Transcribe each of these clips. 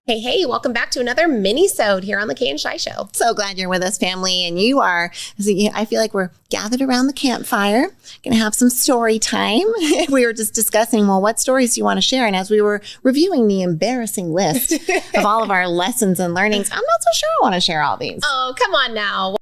Hey, welcome back to another minisode here on the Kay and Shy Show. So glad you're with us, family. And you are, I feel like we're gathered around the campfire, going to have some story time. We were just discussing, what stories do you want to share? And as we were reviewing the embarrassing list of all of our lessons and learnings, I'm not so sure I want to share all these. Oh, come on now.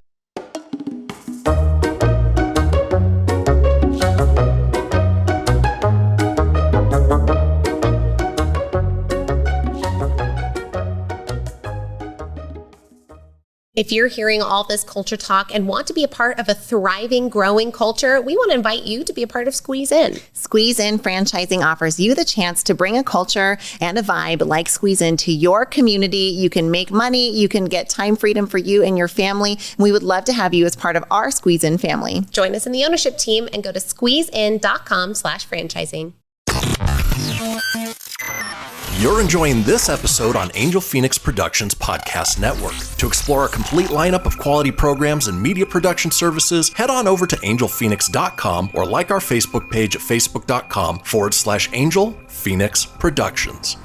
If you're hearing all this culture talk and want to be a part of a thriving, growing culture, we want to invite you to be a part of Squeeze In. Squeeze In Franchising offers you the chance to bring a culture and a vibe like Squeeze In to your community. You can make money, you can get time freedom for you and your family. And we would love to have you as part of our Squeeze In family. Join us in the ownership team and go to squeezein.com/franchising. You're enjoying this episode on Angel Phoenix Productions Podcast Network. To explore a complete lineup of quality programs and media production services, head on over to angelphoenix.com or like our Facebook page at facebook.com/Angel Phoenix Productions.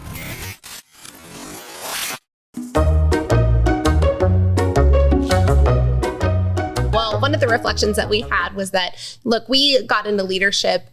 One of the reflections that we had was that, look, we got into leadership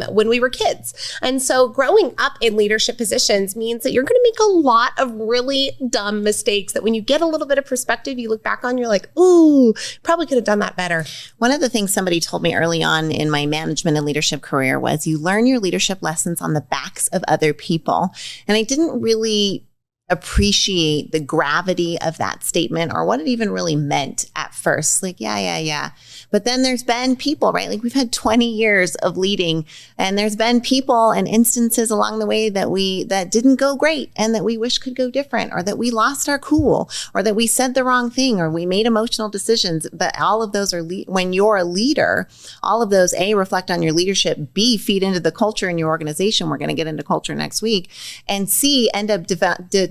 when we were kids. And so growing up in leadership positions means that you're going to make a lot of really dumb mistakes that when you get a little bit of perspective, you look back on, you're like, ooh, probably could have done that better. One of the things somebody told me early on in my management and leadership career was you learn your leadership lessons on the backs of other people. And I didn't really appreciate the gravity of that statement or what it even really meant at first. Like, yeah. But then there's been people, right? Like we've had 20 years of leading and there's been people and instances along the way that didn't go great and that we wish could go different, or that we lost our cool, or that we said the wrong thing, or we made emotional decisions. But all of those are, when you're a leader, all of those, A, reflect on your leadership, B, feed into the culture in your organization. We're going to get into culture next week. And C, end up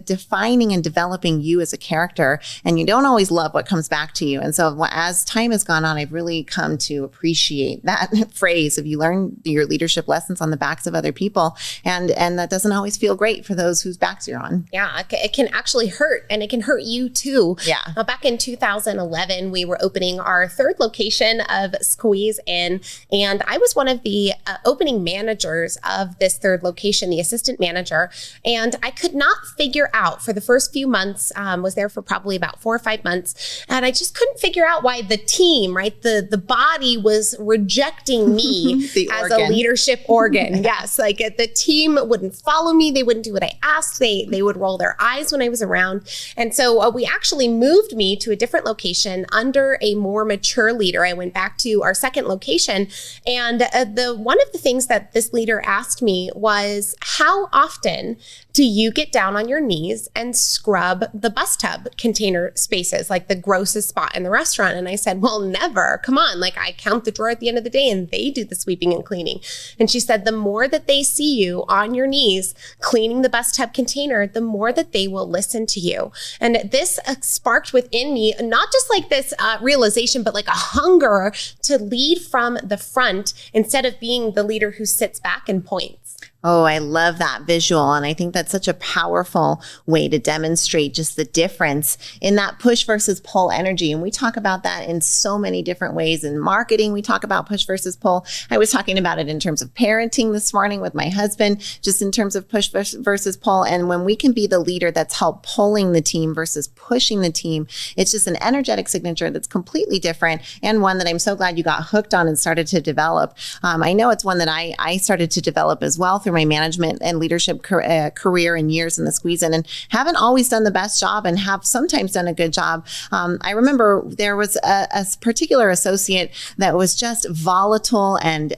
defining and developing you as a character. And you don't always love what comes back to you. And so as time has gone on, I've really come to appreciate that phrase of you learn your leadership lessons on the backs of other people. And that doesn't always feel great for those whose backs you're on. Yeah, it can actually hurt, and it can hurt you too. Yeah. Back in 2011, we were opening our third location of Squeeze In, and I was one of the opening managers of this third location, the assistant manager. And I could not figure out for the first few months, was there for probably about 4 or 5 months. And I just couldn't figure out why the team, right? The body was rejecting me as a leadership organ. Yes. Like the team wouldn't follow me. They wouldn't do what I asked. They would roll their eyes when I was around. And so we actually moved me to a different location under a more mature leader. I went back to our second location. And one of the things that this leader asked me was, how often do you get down on your knees and scrub the bus tub container spaces, like the grossest spot in the restaurant? And I said, well, never. Come on. Like I count the drawer at the end of the day and they do the sweeping and cleaning. And she said, the more that they see you on your knees cleaning the bus tub container, the more that they will listen to you. And this sparked within me, not just like this realization, but like a hunger to lead from the front instead of being the leader who sits back and points. Oh, I love that visual. And I think that's such a powerful way to demonstrate just the difference in that push versus pull energy. And we talk about that in so many different ways. In marketing, we talk about push versus pull. I was talking about it in terms of parenting this morning with my husband, just in terms of push versus pull. And when we can be the leader that's helped pulling the team versus pushing the team, it's just an energetic signature that's completely different, and one that I'm so glad you got hooked on and started to develop. I know it's one that I started to develop as well through my management and leadership career and years in the Squeeze In, and haven't always done the best job and have sometimes done a good job. I remember there was a particular associate that was just volatile and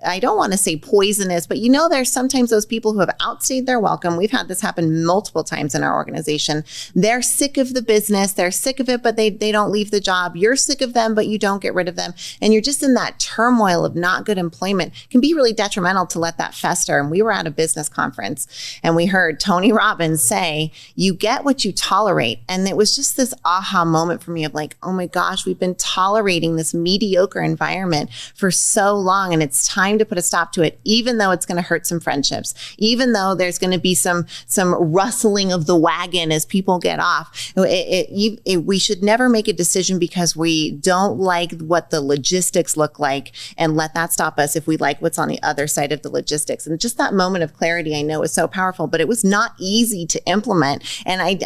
I don't want to say poisonous, but there's sometimes those people who have outstayed their welcome. We've had this happen multiple times in our organization. They're sick of the business. They're sick of it, but they don't leave the job. You're sick of them, but you don't get rid of them. And you're just in that turmoil of not good employment. It can be really detrimental to let that fester. And We were at a business conference and we heard Tony Robbins say, you get what you tolerate. And it was just this aha moment for me of like, oh my gosh, we've been tolerating this mediocre environment for so long, and it's time to put a stop to it, even though it's going to hurt some friendships, even though there's going to be some rustling of the wagon as people get off. We should never make a decision because we don't like what the logistics look like and let that stop us if we like what's on the other side of the logistics. And just that moment of clarity, I know, is so powerful, but it was not easy to implement. And I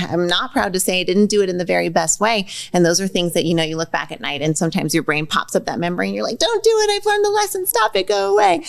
am not proud to say I didn't do it in the very best way. And those are things that, you look back at night and sometimes your brain pops up that memory and you're like, don't do it. I've learned the lesson. Stop it. Go away.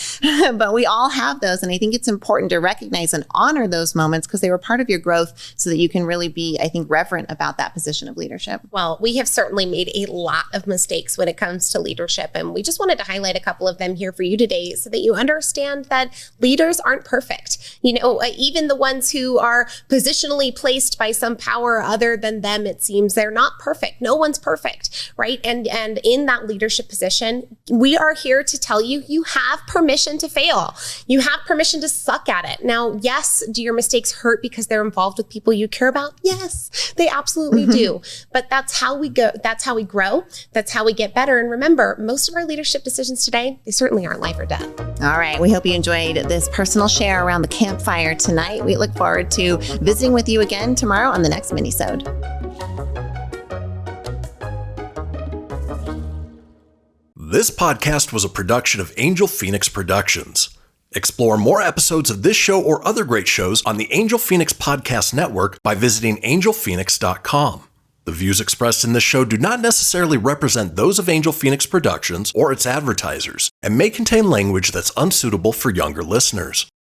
But we all have those. And I think it's important to recognize and honor those moments because they were part of your growth so that you can really be, I think, reverent about that position of leadership. Well, we have certainly made a lot of mistakes when it comes to leadership. And we just wanted to highlight a couple of them here for you today so that you understand that leaders aren't perfect. Even the ones who are positionally placed by some power other than them, it seems they're not perfect. No one's perfect, right? And in that leadership position, we are here to tell you, you have permission to fail. You have permission to suck at it. Now, yes, do your mistakes hurt because they're involved with people you care about? Yes, they absolutely do. But that's how we go. That's how we grow. That's how we get better. And remember, most of our leadership decisions today, they certainly aren't life or death. All right. We hope you enjoyed this personal share around the campfire tonight. We look forward to visiting with you again tomorrow on the next minisode. This podcast was a production of Angel Phoenix Productions. Explore more episodes of this show or other great shows on the Angel Phoenix Podcast Network by visiting angelphoenix.com. The views expressed in this show do not necessarily represent those of Angel Phoenix Productions or its advertisers and may contain language that's unsuitable for younger listeners.